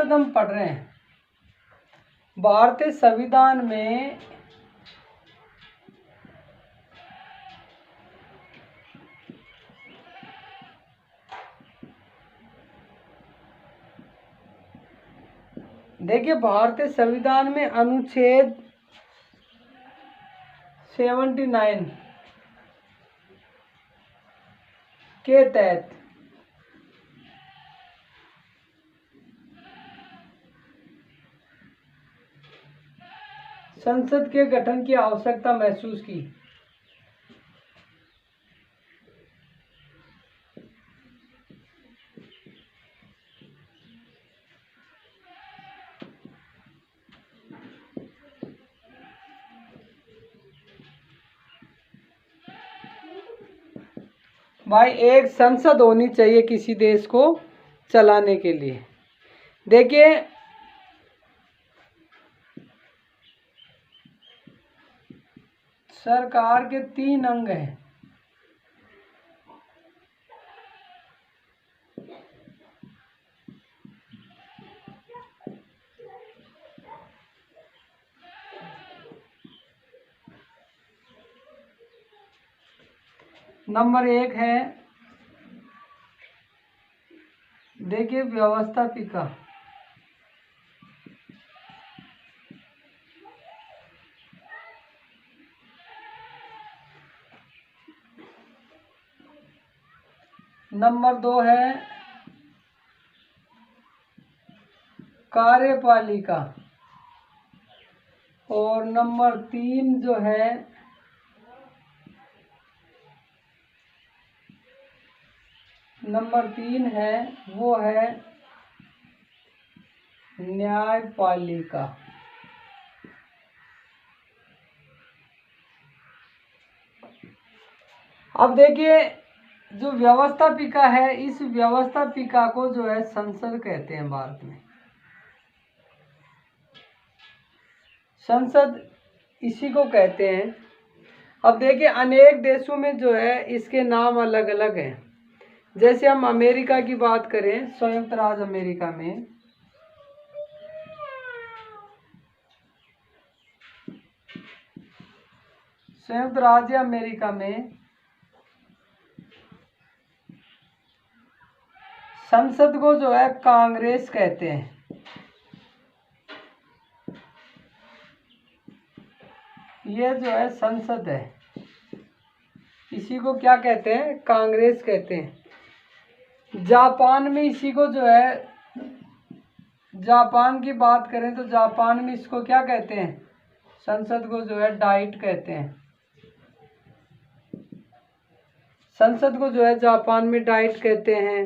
संसद हम पढ़ रहे हैं। भारतीय संविधान में देखिए, भारतीय संविधान में अनुच्छेद 79 के तहत संसद के गठन की आवश्यकता महसूस की। भाई, एक संसद होनी चाहिए किसी देश को चलाने के लिए। देखिए, सरकार के 3 अंग हैं। नंबर 1 है, देखिए, व्यवस्थापिका। नंबर 2 है कार्यपालिका। और नंबर 3 जो है वो है न्यायपालिका। अब देखिए, जो व्यवस्थापिका है, इस व्यवस्थापिका को जो है संसद कहते हैं भारत में। संसद इसी को कहते हैं। अब देखिए, अनेक देशों में जो है इसके नाम अलग अलग हैं। जैसे हम अमेरिका की बात करें, संयुक्त राज्य अमेरिका में संसद को जो है कांग्रेस कहते हैं। ये जो है संसद है, इसी को क्या कहते हैं? कांग्रेस कहते हैं। जापान में इसी को जो है, जापान की बात करें तो जापान में इसको क्या कहते हैं? संसद को जो है डाइट कहते हैं। संसद को जो है जापान में डाइट कहते हैं।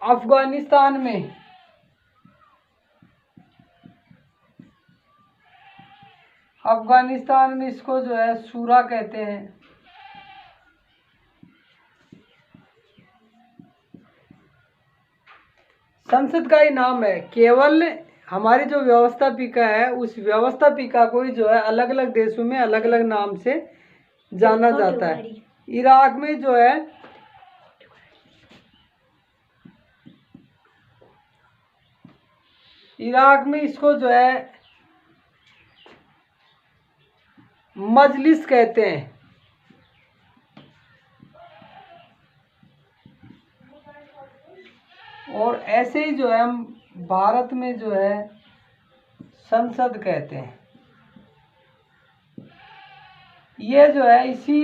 अफगानिस्तान में इसको जो है सूरा कहते हैं। संसद का ही नाम है। केवल हमारी जो व्यवस्थापिका है, उस व्यवस्थापिका को ही जो है अलग अलग देशों में अलग अलग नाम से जाना जाता है। इराक में जो है इसको जो है मजलिस कहते हैं। और ऐसे ही जो है हम भारत में जो है संसद कहते हैं। ये जो है इसी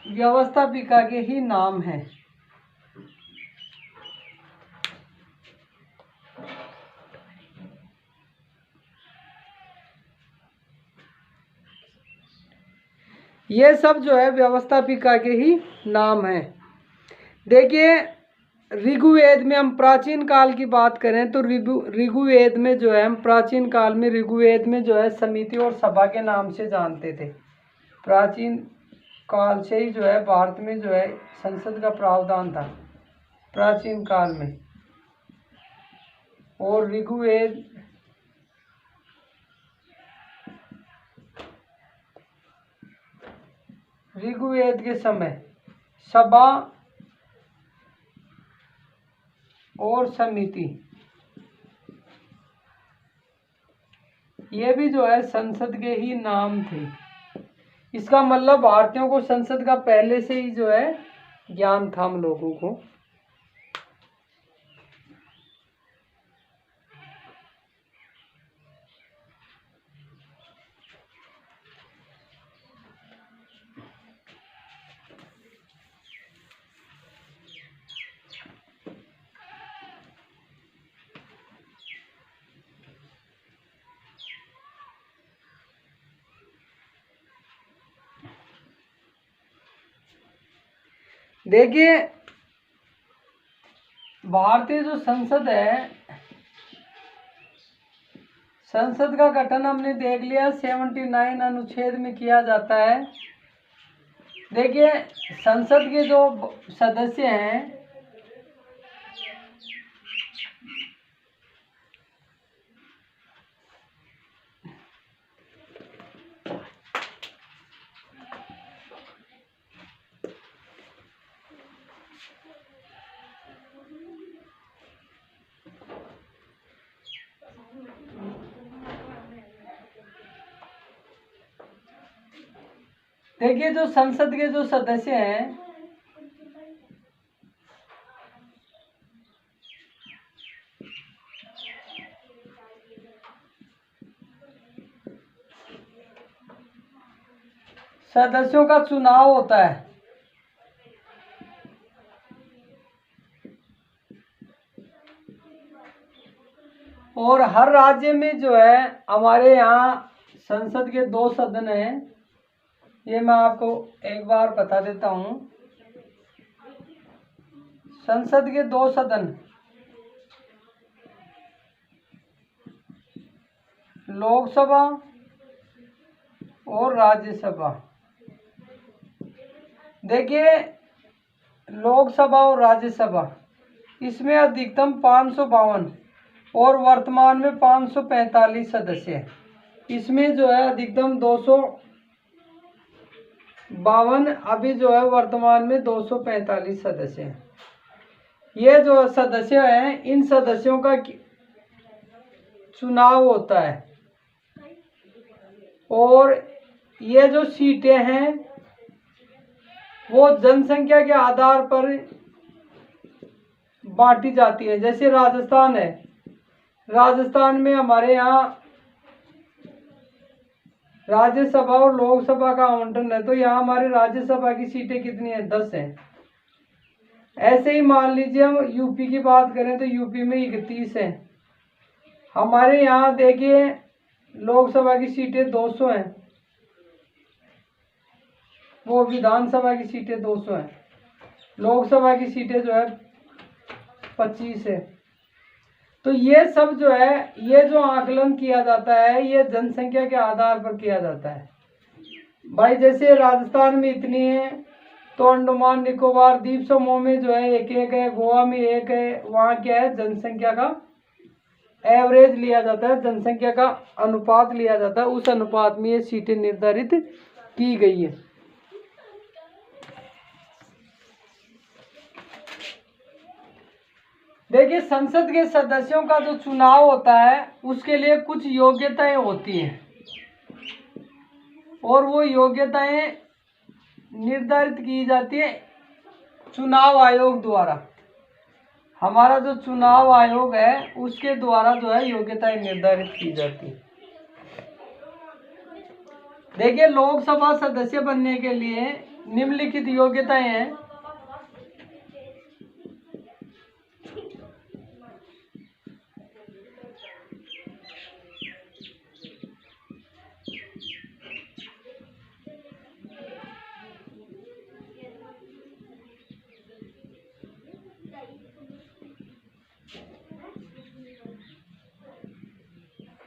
व्यवस्थापिका के ही नाम है। ये सब जो है व्यवस्थापिका के ही नाम है। देखिए, ऋग्वेद में हम प्राचीन काल की बात करें तो ऋग्वेद में जो है हम प्राचीन काल में ऋग्वेद में जो है समिति और सभा के नाम से जानते थे। प्राचीन काल से ही जो है भारत में जो है संसद का प्रावधान था, प्राचीन काल में। और ऋग्वेद के समय सभा और समिति ये भी जो है संसद के ही नाम थे। इसका मतलब भारतीयों को संसद का पहले से ही जो है ज्ञान था हम लोगों को। देखिए भारतीय जो संसद है, संसद का गठन हमने देख लिया 79 अनुच्छेद में किया जाता है। देखिए संसद के जो सदस्य हैं, देखिए जो संसद के जो सदस्य हैं, सदस्यों का चुनाव होता है और हर राज्य में जो है हमारे यहाँ संसद के 2 सदन हैं। ये मैं आपको एक बार बता देता हूँ। संसद के 2 सदन, लोकसभा और राज्यसभा। देखिए लोकसभा और राज्यसभा, इसमें अधिकतम 552 और वर्तमान में 545 सदस्य हैं। इसमें जो है अधिकतम 252, अभी जो है वर्तमान में 245 सदस्य हैं। ये जो सदस्य हैं, इन सदस्यों का चुनाव होता है और ये जो सीटें हैं वो जनसंख्या के आधार पर बांटी जाती है। जैसे राजस्थान है, राजस्थान में हमारे यहाँ राज्यसभा और लोकसभा का आवंटन है, तो यहाँ हमारे राज्यसभा की सीटें कितनी हैं? 10 हैं। ऐसे ही मान लीजिए हम यूपी की बात करें तो यूपी में 31 हैं। हमारे यहाँ देखिए लोकसभा की सीटें 200 हैं, वो विधानसभा की सीटें 200 हैं, लोकसभा की सीटें जो है 25 है। तो ये सब जो है, ये जो आकलन किया जाता है ये जनसंख्या के आधार पर किया जाता है। भाई जैसे राजस्थान में इतनी है तो अंडमान निकोबार द्वीप समूह में जो है एक है, गोवा में 1 है। वहाँ क्या है, जनसंख्या का एवरेज लिया जाता है, जनसंख्या का अनुपात लिया जाता है, उस अनुपात में ये सीटें निर्धारित की गई है। देखिए संसद के सदस्यों का जो चुनाव होता है उसके लिए कुछ योग्यताएं होती हैं और वो योग्यताएं निर्धारित की जाती है चुनाव आयोग द्वारा। हमारा जो चुनाव आयोग है उसके द्वारा जो है योग्यताएं निर्धारित की जाती है। देखिए लोकसभा सदस्य बनने के लिए निम्नलिखित योग्यताएं हैं।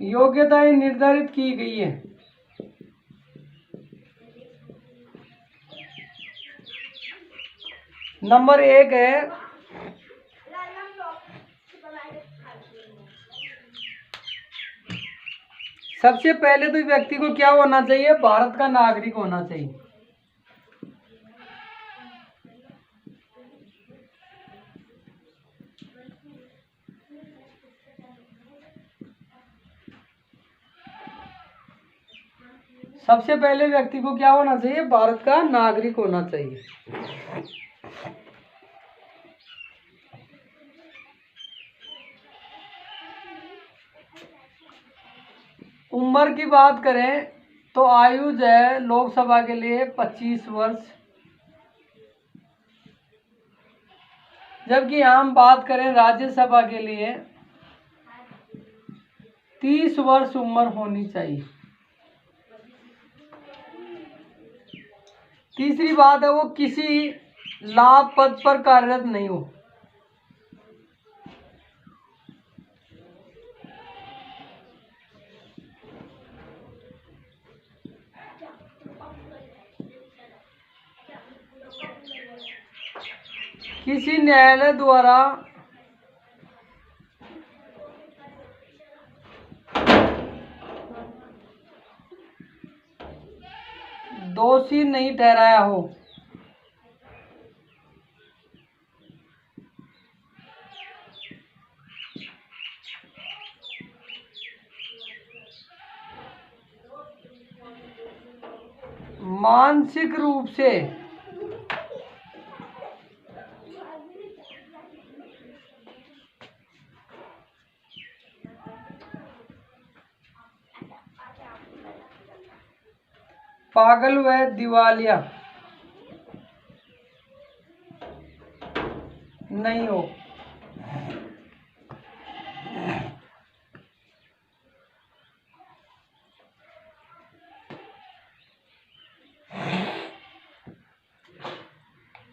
योग्यताएं निर्धारित की गई है। नंबर 1 है सबसे पहले तो व्यक्ति को क्या होना चाहिए, भारत का नागरिक होना चाहिए। सबसे पहले व्यक्ति को क्या होना चाहिए? भारत का नागरिक होना चाहिए। उम्र की बात करें तो आयु जो है लोकसभा के लिए 25 वर्ष, जबकि हम बात करें राज्यसभा के लिए 30 वर्ष उम्र होनी चाहिए। तीसरी बात है वो किसी लाभ पद पर कार्यरत नहीं हो। किसी न्यायालय द्वारा दोषी नहीं ठहराया हो। मानसिक रूप से पागल व दिवालिया नहीं हो।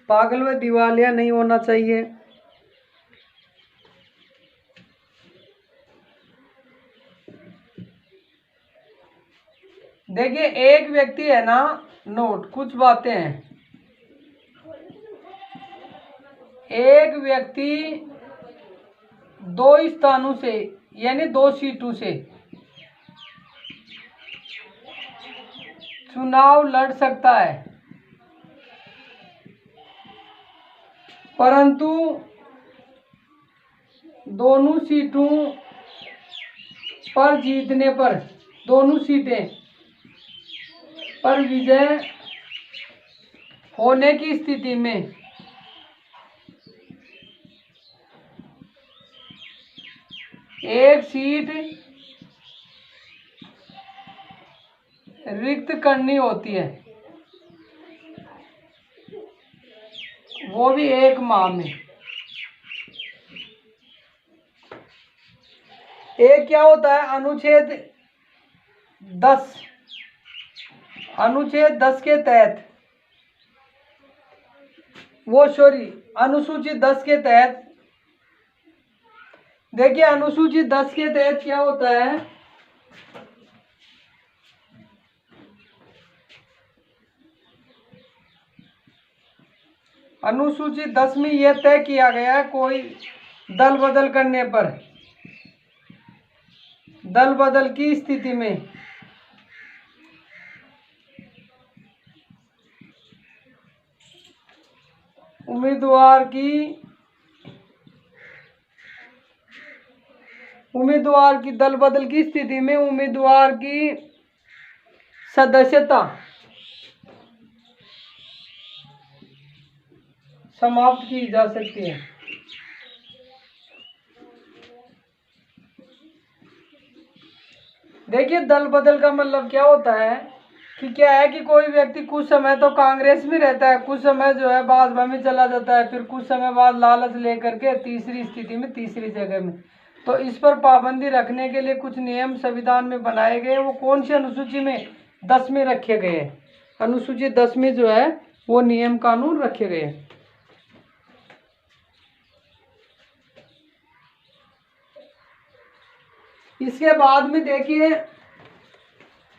पागल व दिवालिया नहीं होना चाहिए। देखिए एक व्यक्ति है ना, नोट कुछ बातें हैं। एक व्यक्ति 2 स्थानों से यानी 2 सीटों से चुनाव लड़ सकता है, परंतु दोनों सीटों पर जीतने पर, दोनों सीटें पर विजय होने की स्थिति में एक सीट रिक्त करनी होती है, वो भी 1 माह में। एक क्या होता है? अनुच्छेद 10 के तहत, अनुसूची 10 के तहत। देखिए अनुसूची 10 के तहत क्या होता है? अनुसूची 10 में यह तय किया गया है कोई दल बदल की स्थिति में उम्मीदवार की दल बदल की स्थिति में उम्मीदवार की सदस्यता समाप्त की जा सकती है। देखिए दल बदल का मतलब क्या होता है कि क्या है कि कोई व्यक्ति कुछ समय तो कांग्रेस में रहता है, कुछ समय जो है भाजपा में चला जाता है, फिर कुछ समय बाद लालच लेकर के तीसरी स्थिति में, तीसरी जगह में। तो इस पर पाबंदी रखने के लिए कुछ नियम संविधान में बनाए गए। वो कौन सी अनुसूची में? 10 में रखे गए हैं। अनुसूची 10 में जो है वो नियम कानून रखे गए हैं। इसके बाद में देखिए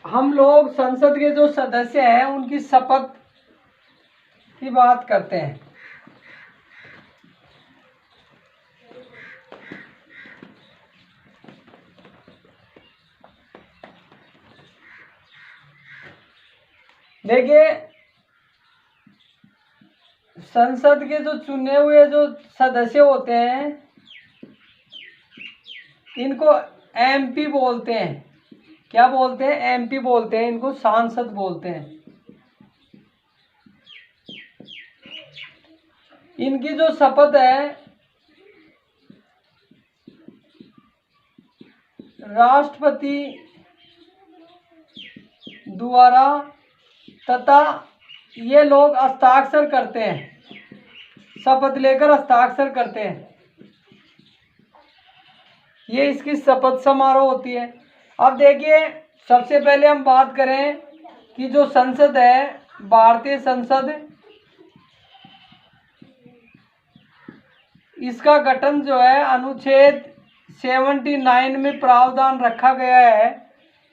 हम लोग संसद के जो सदस्य हैं उनकी शपथ की बात करते हैं। देखिए संसद के जो चुने हुए जो सदस्य होते हैं इनको एमपी बोलते हैं। क्या बोलते हैं, एमपी बोलते हैं, इनको सांसद बोलते हैं। इनकी जो शपथ है राष्ट्रपति द्वारा तथा ये लोग हस्ताक्षर करते हैं, शपथ लेकर हस्ताक्षर करते हैं। ये इसकी शपथ समारोह होती है। अब देखिए सबसे पहले हम बात करें कि जो संसद है, भारतीय संसद, इसका गठन जो है अनुच्छेद 79 में प्रावधान रखा गया है।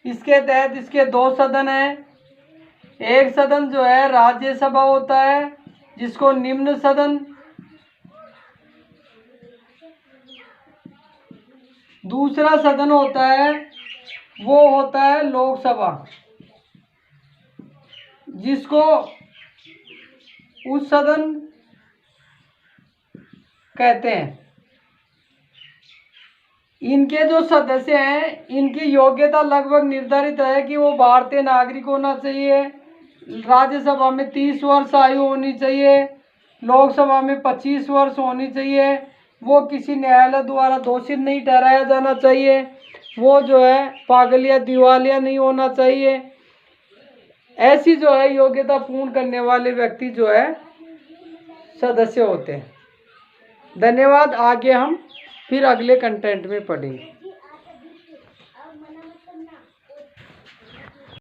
इसके तहत इसके 2 सदन हैं। एक सदन जो है राज्यसभा होता है, जिसको निम्न सदन, दूसरा सदन होता है वो होता है लोकसभा, जिसको उच्च सदन कहते हैं। इनके जो सदस्य हैं इनकी योग्यता लगभग निर्धारित है कि वो भारतीय नागरिक होना चाहिए, राज्यसभा में 30 वर्ष आयु होनी चाहिए, लोकसभा में 25 वर्ष होनी चाहिए, वो किसी न्यायालय द्वारा दोषी नहीं ठहराया जाना चाहिए, वो जो है पागल या दिवालिया नहीं होना चाहिए। ऐसी जो है योग्यता पूर्ण करने वाले व्यक्ति जो है सदस्य होते हैं। धन्यवाद। आगे हम फिर अगले कंटेंट में पढ़ेंगे।